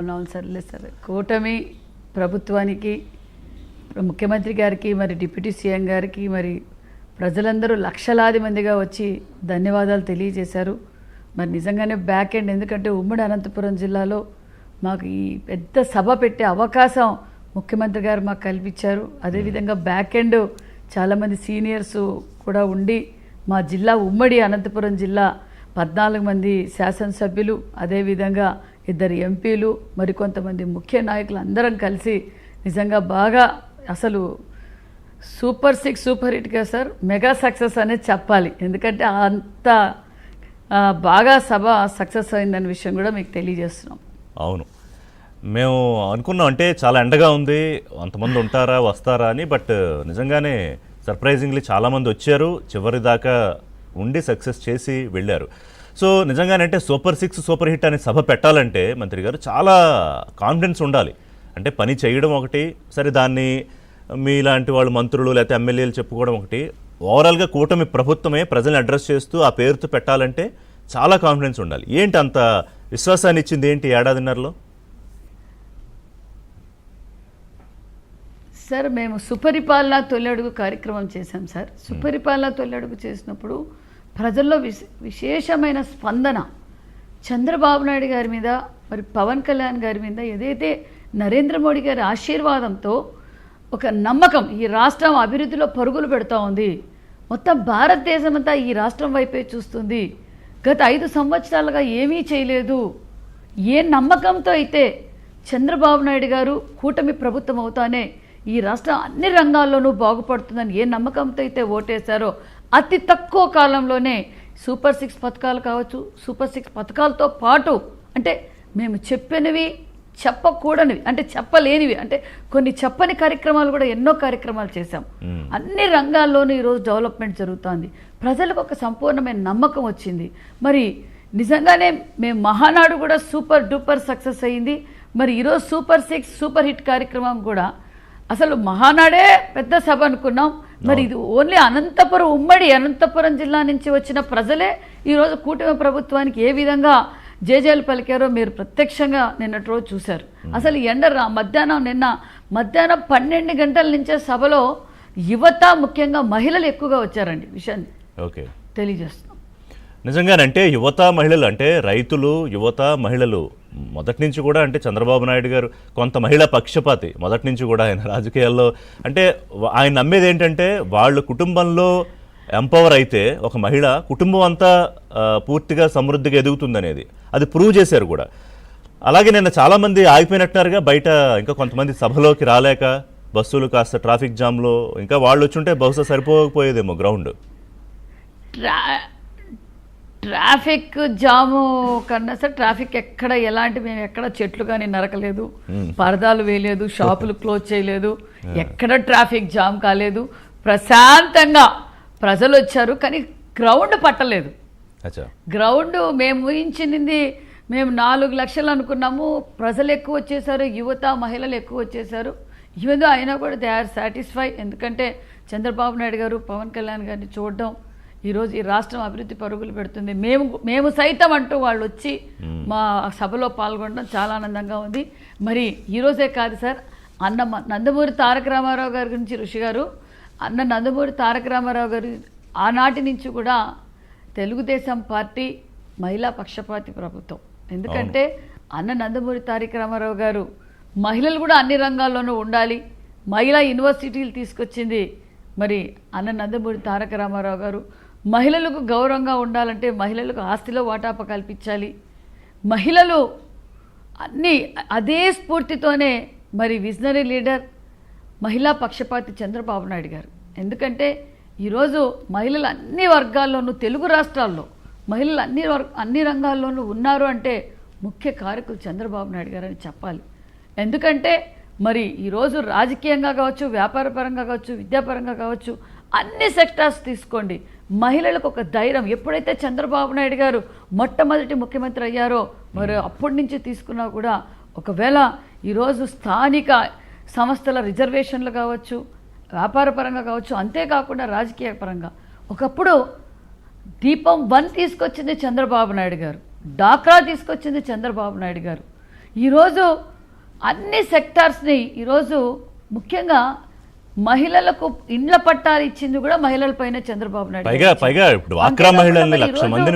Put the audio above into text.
అవును సార్. లేదు సార్, కూటమి ప్రభుత్వానికి, ముఖ్యమంత్రి గారికి, మరి డిప్యూటీ సీఎం గారికి, మరి ప్రజలందరూ లక్షలాది మందిగా వచ్చి ధన్యవాదాలు తెలియజేశారు. మరి నిజంగానే బ్యాక్ ఎండ్, ఎందుకంటే ఉమ్మడి అనంతపురం జిల్లాలో మాకు ఈ పెద్ద సభ పెట్టే అవకాశం ముఖ్యమంత్రి గారు మాకు కల్పించారు. అదేవిధంగా బ్యాక్ ఎండ్ చాలామంది సీనియర్స్ కూడా ఉండి మా జిల్లా, ఉమ్మడి అనంతపురం జిల్లా 14 మంది శాసనసభ్యులు, అదేవిధంగా 2 ఎంపీలు, మరికొంతమంది ముఖ్య నాయకులు అందరం కలిసి నిజంగా బాగా, అసలు సూపర్ 6 సూపర్ హిట్గా సార్, మెగా సక్సెస్ అనేది చెప్పాలి. ఎందుకంటే అంత బాగా సభ సక్సెస్ అయిందనే విషయం కూడా మీకు తెలియజేస్తున్నాం. అవును, మేము అనుకున్నాం అంటే చాలా ఎండగా ఉంది, అంతమంది ఉంటారా వస్తారా అని. బట్ నిజంగానే సర్ప్రైజింగ్లీ చాలామంది వచ్చారు, చివరి దాకా ఉండి సక్సెస్ చేసి వెళ్ళారు. సో నిజంగానే అంటే సూపర్ 6 సూపర్ హిట్ అనే సభ పెట్టాలంటే మంత్రి గారు చాలా కాన్ఫిడెన్స్ ఉండాలి. అంటే పని చేయడం ఒకటి, సరే దాన్ని మీలాంటి వాళ్ళు మంత్రులు లేకపోతే ఎమ్మెల్యేలు చెప్పుకోవడం ఒకటి, ఓవరాల్గా కూటమి ప్రభుత్వమే ప్రజల్ని అడ్రస్ చేస్తూ ఆ పేరుతో పెట్టాలంటే చాలా కాన్ఫిడెన్స్ ఉండాలి. ఏంటి అంత విశ్వాసాన్ని ఇచ్చింది ఏంటి ఏడాదిన్నరలో? సార్, మేము సుపరిపాలన తొలడుగు కార్యక్రమం చేశాం సార్. సుపరిపాలన తొలడుగు చేసినప్పుడు ప్రజల్లో విశేషమైన స్పందన చంద్రబాబు నాయుడు గారి మీద, మరి పవన్ కళ్యాణ్ గారి మీద ఏదైతే నరేంద్ర మోడీ గారి ఆశీర్వాదంతో ఒక నమ్మకం, ఈ రాష్ట్రం అభివృద్ధిలో పరుగులు పెడతా ఉంది, మొత్తం భారతదేశం అంతా ఈ రాష్ట్రం వైపే చూస్తుంది, గత 5 సంవత్సరాలుగా ఏమీ చేయలేదు, ఏ నమ్మకంతో అయితే చంద్రబాబు నాయుడు గారు కూటమి ప్రభుత్వం అవుతానే ఈ రాష్ట్రం అన్ని రంగాల్లోనూ బాగుపడుతుందని ఏ నమ్మకంతో అయితే ఓటేశారో, అతి తక్కువ కాలంలోనే సూపర్ 6 పథకాలు కావచ్చు, సూపర్ 6 పథకాలతో పాటు అంటే మేము చెప్పినవి, చెప్పకూడనివి, అంటే చెప్పలేనివి, అంటే కొన్ని చెప్పని కార్యక్రమాలు కూడా ఎన్నో కార్యక్రమాలు చేశాం. అన్ని రంగాల్లోనూ ఈరోజు డెవలప్మెంట్ జరుగుతుంది. ప్రజలకు ఒక సంపూర్ణమైన నమ్మకం వచ్చింది. మరి నిజంగానే మేము మహానాడు కూడా సూపర్ డూపర్ సక్సెస్ అయ్యింది. మరి ఈరోజు సూపర్ 6 సూపర్ హిట్ కార్యక్రమం కూడా, అసలు మహానాడే పెద్ద సభ అనుకున్నాం, మరి ఇది ఓన్లీ అనంతపురం, ఉమ్మడి అనంతపురం జిల్లా నుంచి వచ్చిన ప్రజలే ఈరోజు కూటమి ప్రభుత్వానికి ఏ విధంగా జేజేలు పలికారో మీరు ప్రత్యక్షంగా నిన్నటి రోజు చూశారు. అసలు నిన్న మధ్యాహ్నం 12 గంటల నుంచే సభలో యువత, ముఖ్యంగా మహిళలు ఎక్కువగా వచ్చారండి. విషయాన్ని తెలియజేస్తున్నాం. నిజంగానంటే యువత, మహిళలు అంటే రైతులు, యువత, మహిళలు మొదటి నుంచి కూడా, అంటే చంద్రబాబు నాయుడు గారు కొంత మహిళా పక్షపాతి మొదటి నుంచి కూడా. ఆయన రాజకీయాల్లో అంటే ఆయన నమ్మేది ఏంటంటే వాళ్ళు కుటుంబంలో ఎంపవర్ అయితే ఒక మహిళ కుటుంబం అంతా పూర్తిగా సమృద్ధిగా ఎదుగుతుందనేది అది ప్రూవ్ చేశారు కూడా. అలాగే నిన్న చాలామంది ఆగిపోయినట్టున్నారుగా బయట, ఇంకా కొంతమంది సభలోకి రాలేక, బస్సులు కాస్త ట్రాఫిక్ జామ్లో, ఇంకా వాళ్ళు వచ్చుంటే బహుశా సరిపోకపోయేదేమో గ్రౌండ్. ట్రాఫిక్ జాము కన్నా సార్, ట్రాఫిక్ ఎక్కడ మేము ఎక్కడ చెట్లు కానీ నరకలేదు, పరదాలు వేయలేదు, షాపులు క్లోజ్ చేయలేదు, ఎక్కడ ట్రాఫిక్ జామ్ కాలేదు, ప్రశాంతంగా ప్రజలు వచ్చారు. కానీ గ్రౌండ్ పట్టలేదు. గ్రౌండ్ మేము ఊహించింది, మేము 4 లక్షలు అనుకున్నాము, ప్రజలు ఎక్కువ వచ్చేసారు, యువత, మహిళలు ఎక్కువ వచ్చేసారు. ఇవన్నీ అయినా కూడా దే ఆర్ సాటిస్ఫై. ఎందుకంటే చంద్రబాబు నాయుడు గారు, పవన్ కళ్యాణ్ గారిని చూడడం, ఈరోజు ఈ రాష్ట్రం అభివృద్ధి పరుగులు పెడుతుంది, మేము సైతం అంటూ వాళ్ళు వచ్చి మా సభలో పాల్గొనడం చాలా ఆనందంగా ఉంది. మరి ఈరోజే కాదు సార్, నందమూరి తారక రామారావు గారి గురించి ఋషి గారు, నందమూరి తారక రామారావు గారు ఆనాటి నుంచి కూడా తెలుగుదేశం పార్టీ మహిళా పక్షపాతి ప్రభుత్వం. ఎందుకంటే నందమూరి తారక రామారావు గారు మహిళలు కూడా అన్ని రంగాల్లోనూ ఉండాలి, మహిళా యూనివర్సిటీలు తీసుకొచ్చింది మరి నందమూరి తారక రామారావు గారు. మహిళలకు గౌరవంగా ఉండాలంటే మహిళలకు ఆస్తిలో వాటాప కల్పించాలి. మహిళలు అదే స్ఫూర్తితోనే మరి విజనరీ లీడర్, మహిళా పక్షపాతి చంద్రబాబు నాయుడు గారు. ఎందుకంటే ఈరోజు మహిళలు అన్ని వర్గాల్లోనూ, తెలుగు రాష్ట్రాల్లో మహిళలు అన్ని రంగాల్లోనూ ఉన్నారు అంటే ముఖ్య కారకులు చంద్రబాబు నాయుడు గారు అని చెప్పాలి. ఎందుకంటే మరి ఈరోజు రాజకీయంగా కావచ్చు, వ్యాపారపరంగా కావచ్చు, విద్యాపరంగా కావచ్చు, అన్ని సెక్టార్స్ తీసుకోండి, మహిళలకు ఒక ధైర్యం. ఎప్పుడైతే చంద్రబాబు నాయుడు గారు మొట్టమొదటి ముఖ్యమంత్రి అయ్యారో, మరి అప్పటి నుంచి తీసుకున్నా కూడా, ఒకవేళ ఈరోజు స్థానిక సంస్థల రిజర్వేషన్లు కావచ్చు, వ్యాపారపరంగా కావచ్చు, అంతేకాకుండా రాజకీయ పరంగా ఒకప్పుడు దీపం 1 తీసుకొచ్చింది చంద్రబాబు నాయుడు గారు, డాక్రా తీసుకొచ్చింది చంద్రబాబు నాయుడు గారు. ఈరోజు అన్ని సెక్టార్స్ని ఈరోజు ముఖ్యంగా మహిళలకు ఇండ్ల పట్టాలు ఇచ్చింది కూడా మహిళల పైన చంద్రబాబు నాయుడు పైగా ఇప్పుడు డ్వాక్రా మహిళల్ని 1,00,000 మందిని